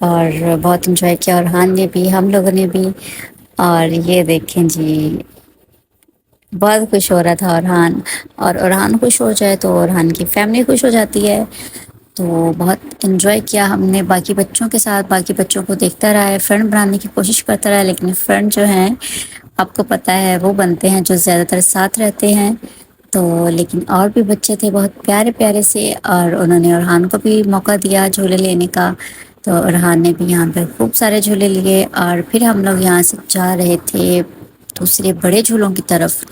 اور بہت انجوائے کیا، اور ہان نے بھی، ہم لوگوں نے بھی۔ اور یہ دیکھیں جی، بہت خوش ہو رہا تھا اورحان، اور اورحان خوش ہو جائے تو اورحان کی فیملی خوش ہو جاتی ہے۔ تو بہت انجوائے کیا ہم نے باقی بچوں کے ساتھ، باقی بچوں کو دیکھتا رہا ہے، فرینڈ بنانے کی کوشش کرتا رہا، لیکن فرینڈ جو ہیں آپ کو پتہ ہے وہ بنتے ہیں جو زیادہ تر ساتھ رہتے ہیں۔ تو لیکن اور بھی بچے تھے بہت پیارے پیارے سے، اور انہوں نے اورحان کو بھی موقع دیا جھولے لینے کا، تو اورحان نے بھی یہاں پہ خوب سارے جھولے لیے۔ اور پھر ہم لوگ یہاں سے جا رہے تھے دوسرے بڑے جھولوں کی طرف،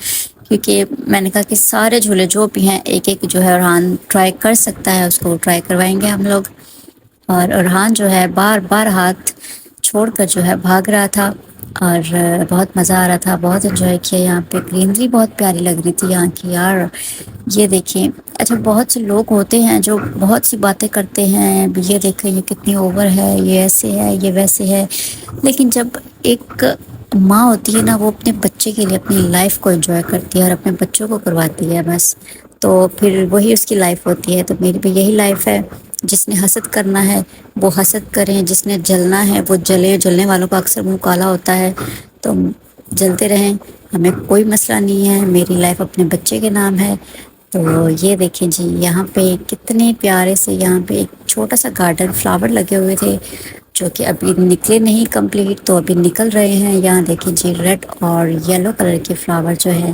کیونکہ میں نے کہا کہ سارے جھولے جو بھی ہیں ایک ایک جو ہے اورحان ٹرائی کر سکتا ہے، اس کو ٹرائی کروائیں گے ہم لوگ۔ اور اورحان جو ہے بار بار ہاتھ چھوڑ کر جو ہے بھاگ رہا تھا، اور بہت مزہ آ رہا تھا، بہت انجوائے کیا۔ یہاں پہ گرینری بہت پیاری لگ رہی تھی یہاں کی یار، یہ دیکھیں۔ اچھا بہت سے لوگ ہوتے ہیں جو بہت سی باتیں کرتے ہیں، یہ دیکھیں یہ کتنی اوور ہے، یہ ایسے ہے، یہ ویسے ہے، لیکن جب ایک ماں ہوتی ہے نا، وہ اپنے بچے کے لیے اپنی لائف کو انجوائے کرتی ہے اور اپنے بچوں کو کرواتی ہے بس، تو پھر وہی اس کی لائف ہوتی ہے۔ تو میری بھی یہی لائف ہے، جس نے حسد کرنا ہے وہ حسد کریں، جس نے جلنا ہے وہ جلے، جلنے والوں کا اکثر منہ کالا ہوتا ہے، تو جلتے رہیں، ہمیں کوئی مسئلہ نہیں ہے، میری لائف اپنے بچے کے نام ہے۔ تو یہ دیکھیں جی، یہاں پہ کتنے پیارے سے یہاں پہ ایک چھوٹا سا گارڈن، فلاور لگے ہوئے تھے جو کہ ابھی نکلے نہیں کمپلیٹ، تو ابھی نکل رہے ہیں۔ یہاں دیکھیں جی، ریڈ اور یلو کلر کے فلاور جو ہے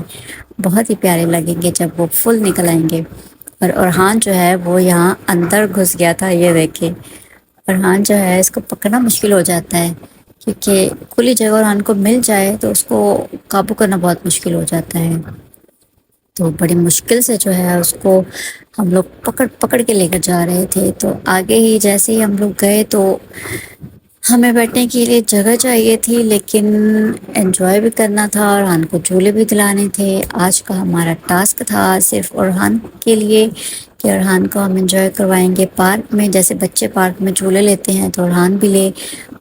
بہت ہی پیارے لگیں گے جب وہ فل نکل آئیں گے۔ اور اورحان جو ہے وہ یہاں اندر گھس گیا تھا، یہ دیکھیں اورحان جو ہے اس کو پکڑنا مشکل ہو جاتا ہے، کیونکہ کھلی جگہ اورحان کو مل جائے تو اس کو قابو کرنا بہت مشکل ہو جاتا ہے، تو بڑی مشکل سے جو ہے اس کو ہم لوگ پکڑ پکڑ کے لے کر جا رہے تھے۔ تو آگے ہی جیسے ہی ہم لوگ گئے تو ہمیں بیٹھنے کے لیے جگہ چاہیے تھی، لیکن انجوائے بھی کرنا تھا، اورحان کو جھولے بھی دلانے تھے۔ آج کا ہمارا ٹاسک تھا صرف اورحان کے لیے کہ اورحان کو ہم انجوائے کروائیں گے پارک میں، جیسے بچے پارک میں جھولے لیتے ہیں تو اورحان بھی لے۔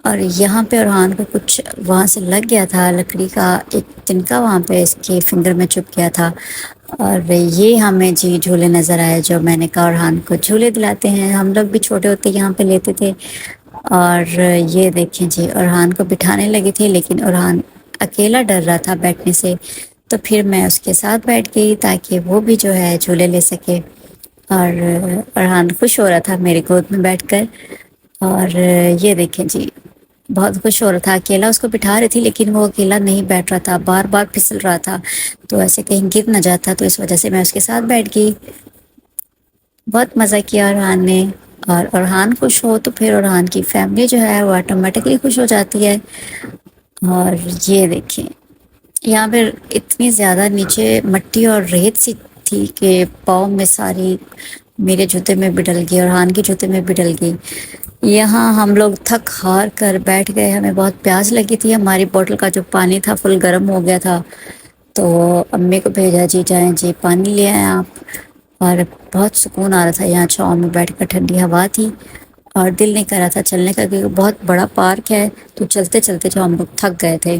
اور یہاں پہ اورحان کو کچھ وہاں سے لگ گیا تھا، لکڑی کا ایک تنکا وہاں پہ اس کے فنگر میں چپ گیا تھا، اور یہ ہمیں جی جھولے نظر آئے جو میں نے کہا اورحان کو جھولے دلاتے ہیں، ہم لوگ بھی چھوٹے ہوتے یہاں پہ لیتے تھے۔ اور یہ دیکھیں جی، اورحان کو بٹھانے لگے تھے لیکن اورحان اکیلا ڈر رہا تھا بیٹھنے سے، تو پھر میں اس کے ساتھ بیٹھ گئی تاکہ وہ بھی جو ہے جھولے لے سکے، اور اورحان خوش ہو رہا تھا میرے گود میں بیٹھ کر۔ اور یہ دیکھیں جی، بہت خوش ہو رہا تھا، اکیلا اس کو بٹھا رہی تھی لیکن وہ اکیلا نہیں بیٹھ رہا تھا، بار بار پھسل رہا تھا، تو ایسے کہیں گر نہ جاتا، تو اس وجہ سے میں اس کے ساتھ بیٹھ گئی۔ بہت مزہ کیا اورحان نے، اور اورحان خوش ہو تو پھر اورحان کی فیملی جو ہے وہ آٹومیٹکلی خوش ہو جاتی ہے۔ اور یہ دیکھیں یہاں پہ اتنی زیادہ نیچے مٹی اور ریت سی تھی کہ پاؤں میں ساری، میرے جوتے میں بھی ڈل گئی، اورحان کے جوتے میں بھی ڈل گئی۔ یہاں ہم لوگ تھک ہار کر بیٹھ گئے، ہمیں بہت پیاس لگی تھی، ہماری بوٹل کا جو پانی تھا فل گرم ہو گیا تھا، تو امی کو بھیجا جی جائیں جی پانی لے آئیں آپ۔ اور بہت سکون آ رہا تھا یہاں چھاؤں میں بیٹھ کر، ٹھنڈی ہوا تھی، اور دل نہیں کر رہا تھا چلنے کا کیونکہ بہت بڑا پارک ہے، تو چلتے چلتے جو ہم لوگ تھک گئے تھے۔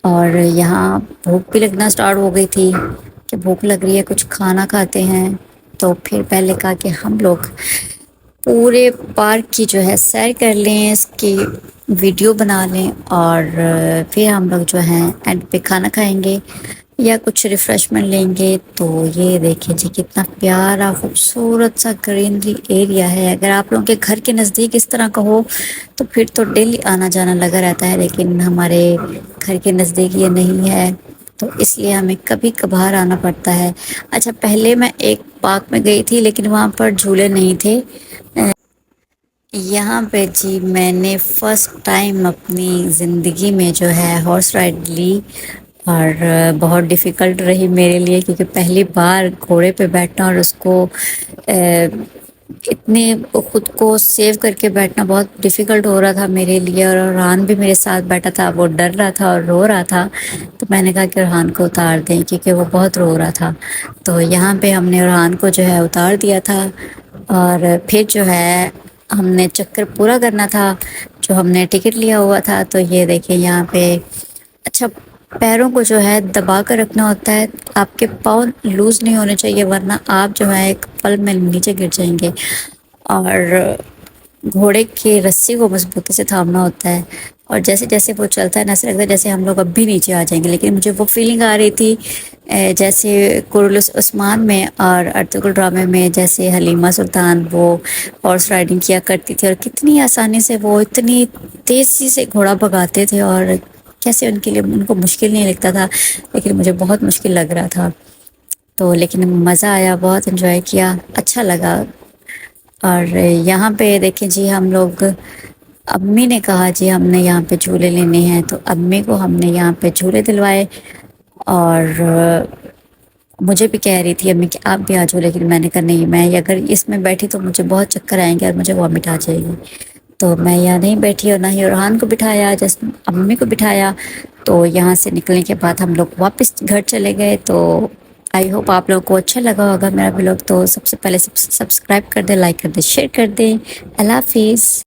اور یہاں بھوک بھی لگنا سٹارٹ ہو گئی تھی کہ بھوک لگ رہی ہے، کچھ کھانا کھاتے ہیں، تو پھر پہلے کہا کہ ہم لوگ پورے پارک کی جو ہے سیر کر لیں، اس کی ویڈیو بنا لیں، اور پھر ہم لوگ جو ہیں اینڈ پہ کھانا کھائیں گے یا کچھ ریفریشمنٹ لیں گے۔ تو یہ دیکھیں جی کتنا پیارا خوبصورت سا گرینری ایریا ہے، اگر آپ لوگوں کے گھر کے نزدیک اس طرح کا ہو تو پھر تو ڈیلی آنا جانا لگا رہتا ہے، لیکن ہمارے گھر کے نزدیک یہ نہیں ہے، تو اس لیے ہمیں کبھی کبھار آنا پڑتا ہے۔ اچھا پہلے میں ایک پارک میں گئی تھی لیکن وہاں پر جھولے نہیں تھے، یہاں پہ جی میں نے فرسٹ ٹائم اپنی زندگی میں جو ہے ہارس رائڈ لی، اور بہت ڈیفیکلٹ رہی میرے لیے کیونکہ پہلی بار گھوڑے پہ بیٹھنا اور اس کو اتنے خود کو سیو کر کے بیٹھنا بہت ڈیفیکلٹ ہو رہا تھا میرے لیے، اور اورحان بھی میرے ساتھ بیٹھا تھا، وہ ڈر رہا تھا اور رو رہا تھا، تو میں نے کہا کہ اورحان کو اتار دیں کیونکہ وہ بہت رو رہا تھا، تو یہاں پہ ہم نے اورحان کو جو ہے اتار دیا تھا۔ اور پھر جو ہے ہم نے چکر پورا کرنا تھا جو ہم نے ٹکٹ لیا ہوا تھا، تو یہ دیکھیں یہاں پہ اچھا پیروں کو جو ہے دبا کر رکھنا ہوتا ہے، آپ کے پاؤں لوز نہیں ہونے چاہیے ورنہ آپ جو ہے ایک پل میں نیچے گر جائیں گے۔ اور گھوڑے کی رسی کو مضبوطی سے تھامنا ہوتا ہے، اور جیسے جیسے وہ چلتا ہے نا، ایسا لگتا ہے جیسے ہم لوگ اب بھی نیچے آ جائیں گے، لیکن مجھے وہ فیلنگ آ رہی تھی جیسے قرولس عثمان میں اور ارطغرل ڈرامے میں جیسے حلیمہ سلطان وہ ہارس رائڈنگ کیا کرتی تھی، اور کتنی آسانی سے وہ اتنی تیزی سے گھوڑا بھگاتے تھے، اور کیسے ان کے لیے ان کو مشکل نہیں لگتا تھا، لیکن مجھے بہت مشکل لگ رہا تھا۔ تو لیکن مزہ آیا، بہت انجوائے کیا، اچھا لگا۔ اور یہاں پہ دیکھیں جی، ہم لوگ امی نے کہا جی ہم نے یہاں پہ جھولے لینے ہیں، تو امی کو ہم نے یہاں پہ جھولے دلوائے، اور مجھے بھی کہہ رہی تھی امی کہ آپ بھی آ جاؤ، لیکن میں نے کہا نہیں، میں اگر اس میں بیٹھی تو مجھے بہت چکر آئیں گے اور مجھے وامٹ آ جائے گی، تو میں یہاں نہیں بیٹھی، اور نہ ہی ارحان کو بٹھایا، جس امی کو بٹھایا۔ تو یہاں سے نکلنے کے بعد ہم لوگ واپس گھر چلے گئے۔ تو آئی ہوپ آپ لوگوں کو اچھا لگا ہوگا میرا ولاگ، تو سب سے پہلے سبسکرائب کر دیں، لائک کر دیں، شیئر کر دیں۔ اللہ حافظ۔